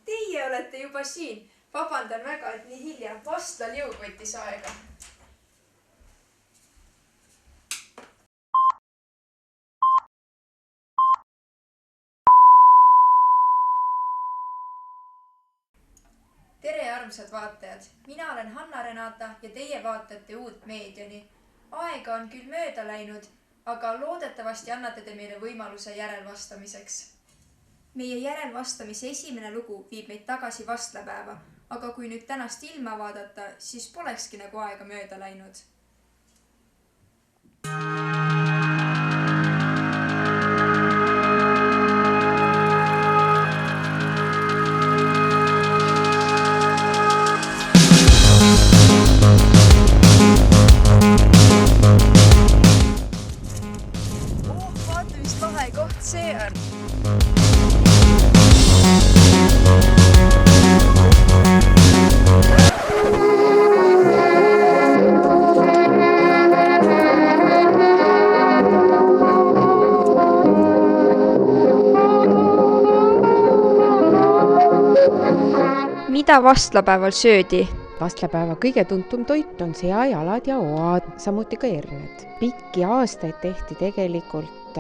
Teie olete juba siin. Vabandan väga, et nii hilja. Vastla liug võttis aega. Tere, armsad vaatajad! Mina olen Hanna-Renata ja teie vaatate uut meediani. Aega on küll mööda läinud, aga loodetavasti annate te meile võimaluse järelvastamiseks. Meie järelvastamise esimene lugu viib meid tagasi vastlapäeva, aga kui nüüd tänast ilma vaadata, siis polekski nagu aega mööda läinud. Vaata, mis lahe koht see on. Mida vastlapäeval söödi? Vastlapäeva kõige tuntum toit on seajalad ja oad, samuti ka herned. Pikki aastaid tehti tegelikult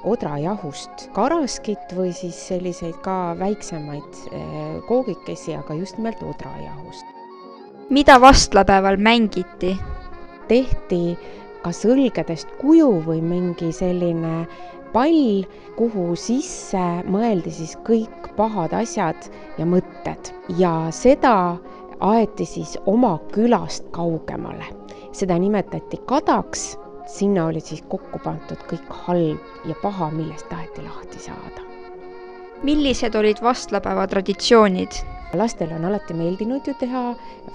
odrajahust karaskit või siis selliseid ka väiksemaid koogikesi, aga just nimelt odrajahust. Mida vastlapäeval mängiti? Tehti kas õlgedest kuju või mingi selline pall, kuhu sisse mõeldi siis kõik pahad asjad ja mõtted. Ja seda aeti siis oma külast kaugemale. Seda nimetati kadaks, sinna oli siis kokku pandud kõik halb ja paha, millest taheti lahti saada. Millised olid vastlapäeva traditsioonid? Lastel on alati meeldinud ju teha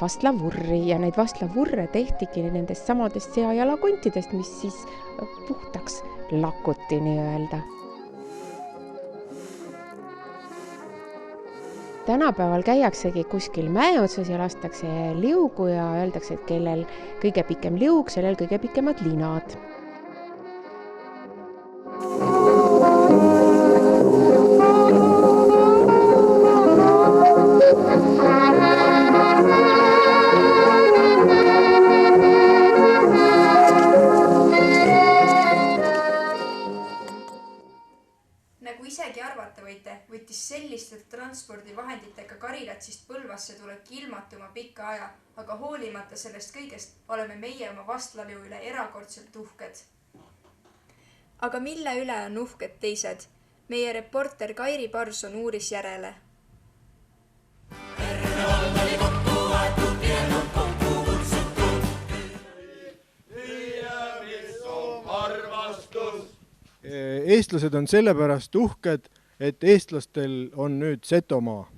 vastlavurri ja neid vastlavurre tehtigi nendest samadest seajalakontidest, mis siis puhtaks lakuti nii-öelda. Tänapäeval käiaksegi kuskil mäe otsas ja lastakse liugu ja öeldakse, et kellel kõige pikem liug, sellel kõige pikemad linad. Nagu isegi arvata võite, võttis selliste transpordivahenditega Karilatsist Põlvasse tulebki ilmatuma pikka aja, aga hoolimata sellest kõigest oleme meie oma vastlaliu üle erakordselt uhked. Aga mille üle on uhked teised? Meie reporter Kairi Parson uuris järele. Eestlased on sellepärast uhked, et eestlastel on nüüd Setomaa.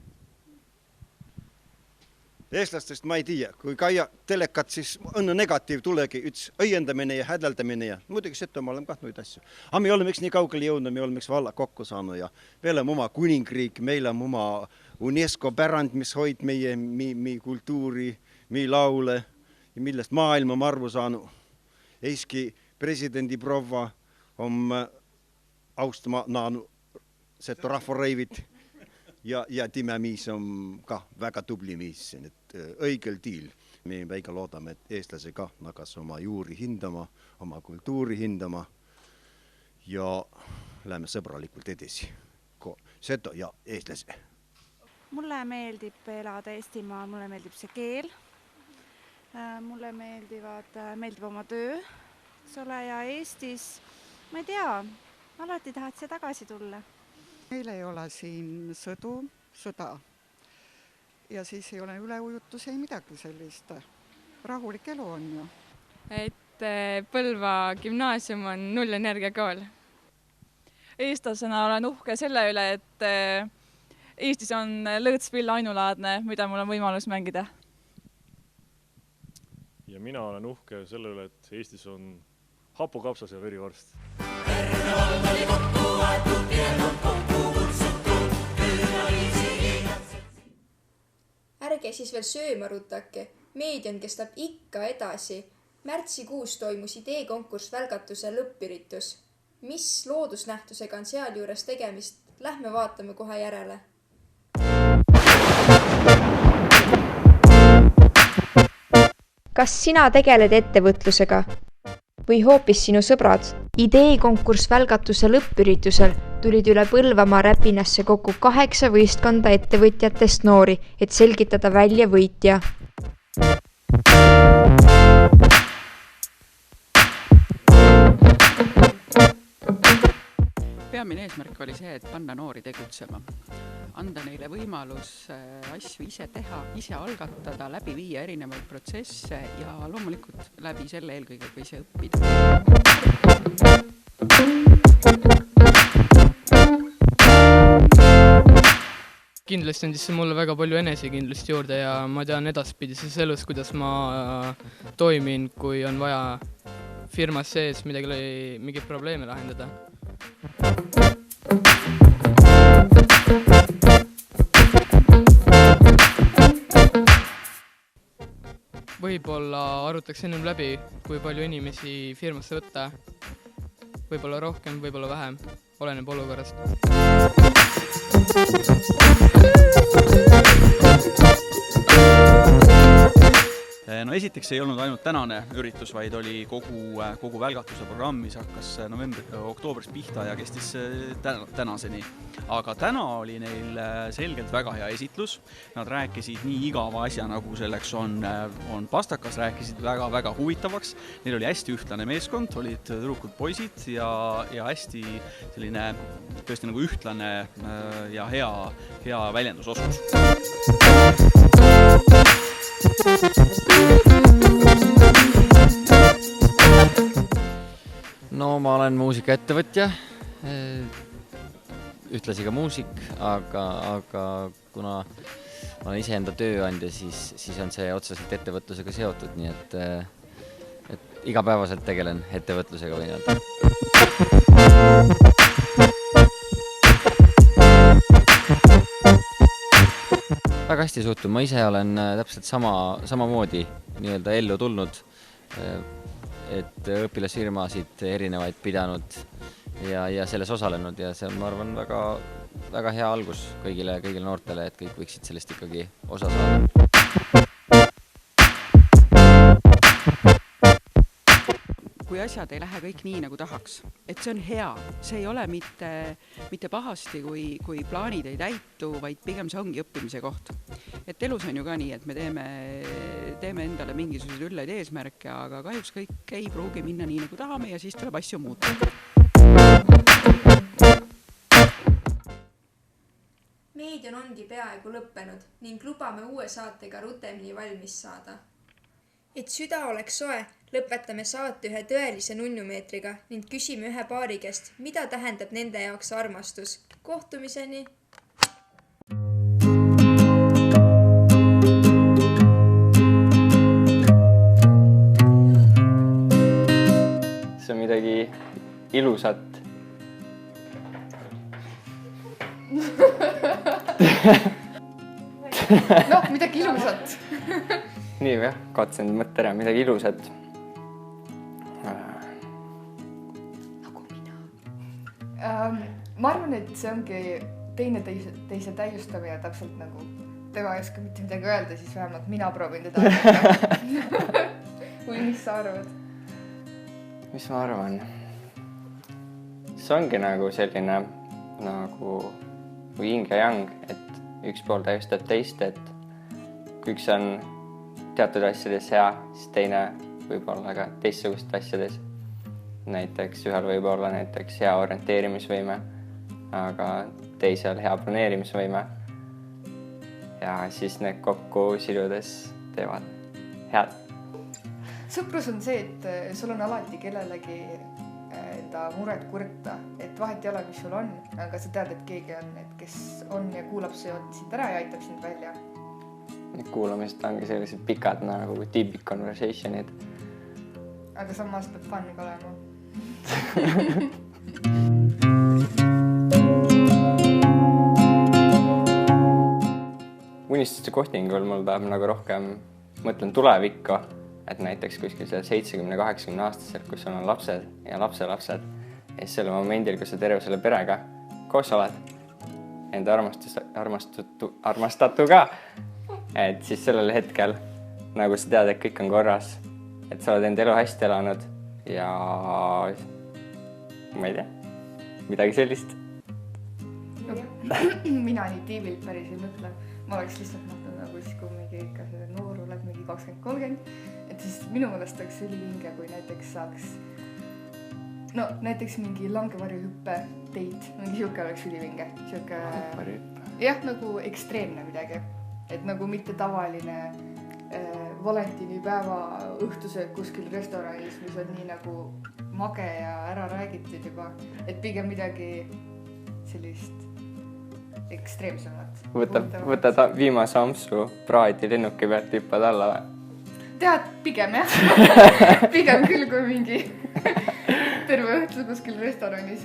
Eestlastest ma ei tea, kui käia telekat, siis on negatiiv tulegi üks õiendamine ja hädeldamine ja muidugi Setomaal on kahnuid asju. Aga me oleme nii kaugele jõudnud, me oleme valla kokku saanud ja meil on oma kuningriik, meil on oma UNESCO pärand, mis hoid meie kultuuri, meie laule ja millest maailma on arvu saanud. Eiski presidendi proua on austama naanu Seto rahvareivit ja Time Miis on ka väga tubli miis, et õigel tiil. Me väga loodame, et eestlase ka nagas oma juuri hindama, oma kultuuri hindama ja läheme sõbralikult edasi. Seto ja eestlase. Mulle meeldib elada Eestimaal, mulle meeldib see keel, mulle meeldib oma töö, ja Eestis, ma ei tea, alati tahad see tagasi tulla. Meil ei ole siin sõda ja siis ei ole üleujutus, ei midagi sellist. Rahulik elu on ju. Et Põlva gümnaasium on nullenergiakool. Eestlasena olen uhke selle üle, et Eestis on lõõtspill ainulaadne, mida mul on võimalus mängida. Ja mina olen uhke selle üle, et Eestis on hapukapsas ja verivorst. Ärge siis veel sööma rutake. Meedian kestab ikka edasi. Märtsikuus toimus ideekonkurss Välgatuse lõppüritus. Mis loodusnähtusega on sealjuures tegemist? Lähme vaatame kohe järele. Kas sina tegeled ettevõtlusega? Või hoopis sinu sõbrad? Ideekonkurss välgatuse lõppüritusel tulid üle Põlvamaa Räpinasse kokku 8 võistkonda ettevõtjatest noori, et selgitada välja võitja. Peamine eesmärk oli see, et panna noori tegutsema. Anda neile võimalus asju ise teha, ise algatada, läbi viia erinevaid protsesse ja loomulikult läbi selle eelkõige ka ise õppida. Kindlasti andis see mulle väga palju enesekindlust juurde ja ma tean edaspidises elus, kuidas ma toimin, kui on vaja firmas sees mingeid probleeme lahendada. Võib-olla arutaks ennem läbi, kui palju inimesi firmasse võtta. Võib-olla rohkem, võib-olla vähem. Oleneb olukorrast. No esiteks ei olnud ainult tänane üritus, vaid oli kogu välgatuse programm, mis hakkas oktoobris pihta ja kestis tänaseni. Aga täna oli neil selgelt väga hea esitlus. Nad rääkisid nii igava asja, nagu selleks on pastakas, rääkisid väga huvitavaks. Neil oli hästi ühtlane meeskond, olid tüdrukud poisid ja hästi selline tõesti nagu ühtlane ja hea väljendusoskus. No ma olen muusikaettevõtja, ühtlasi ka muusik, aga kuna ma olen iseenda tööandja, siis on see otseselt ettevõtlusega seotud, nii et igapäevaselt tegelen ettevõtlusega või nii. Väga hästi suhtun, ma ise olen täpselt samamoodi nii-öelda ellu tulnud, et õpilasfirmasid erinevaid pidanud ja selles osalenud ja see on, ma arvan, väga hea algus kõigile noortele, et kõik võiksid sellest ikkagi osa saada. Kui asjad ei lähe kõik nii, nagu tahaks, et see on hea, see ei ole mitte pahasti, kui plaanid ei täitu, vaid pigem see ongi õppimise koht. Et elus on ju ka nii, et me teeme endale mingisuguseid üllaid eesmärke, aga kahjuks kõik ei pruugi minna nii, nagu tahame ja siis tuleb asju muuta. Meedian ongi peaaegu lõppenud ning lubame uue saatega rutemini valmis saada. Et süda oleks soe, lõpetame saate ühe tõelise nunnumeetriga ning küsime ühe paari käest, mida tähendab nende jaoks armastus. Kohtumiseni! See on midagi ilusat. Noh, midagi ilusat. Nii või, katsen mõtte ära, midagi ilusat. Nagu mina. Ma arvan, et see ongi teise täiustamine täpselt nagu tema ei oska mitte midagi öelda, siis vähemalt mina proovin teda öelda. Või mis sa arvad? Mis ma arvan? See ongi nagu selline nagu yin ja yang, et üks pool täiustab teist, et kui üks on teatud asjades hea, siis teine võib olla ka teistsugustes asjades. Näiteks ühel võib olla näiteks hea orienteerimisvõime, aga teisel hea planeerimisvõime. Ja siis need kokku siludes teevad head. Sõprus on see, et sul on alati kellelegi enda muret kurta, et vahet ei ole, mis sul on, aga sa tead, et keegi on, et kes on ja kuulab sind ära ja aitab sind välja. Need kuulamist ongi sellised pikad nagu deep conversationid. Aga samas peab fun ka olema. Unistuste kohtingul mul tahab nagu rohkem, mõtlen tulevikku, et näiteks kuskil 70-80 aastaselt, kus sul on lapsed ja lapselapsed, ja siis selle momendil, kus sa terve selle perega koos oled, enda armastatuga, et siis sellel hetkel nagu sa tead, et kõik on korras, et sa oled enda elu hästi elanud ja ma ei tea, midagi sellist. Mina nii tiivilt päris ei mõtle. Ma oleks lihtsalt mõtlen nagu siis, kui mingi ikka see noor oled mingi 20-30, et siis minu mõelest oleks ülivinge, kui näiteks saaks näiteks mingi langevarjuhüppe teid, mingi siuke oleks ülivinge. Jah, nagu ekstreemne midagi, et nagu mitte tavaline valentinipäeva õhtusöök kuskil restoranis, mis on nii nagu mage ja ära räägitud juba, et pigem midagi sellist ekstreemsemat. Võtad viimase ampsu praadi lennuki pealt, hüppad alla või? Tead, pigem jah. Pigem küll, kui mingi terve õhtu kuskil restoranis.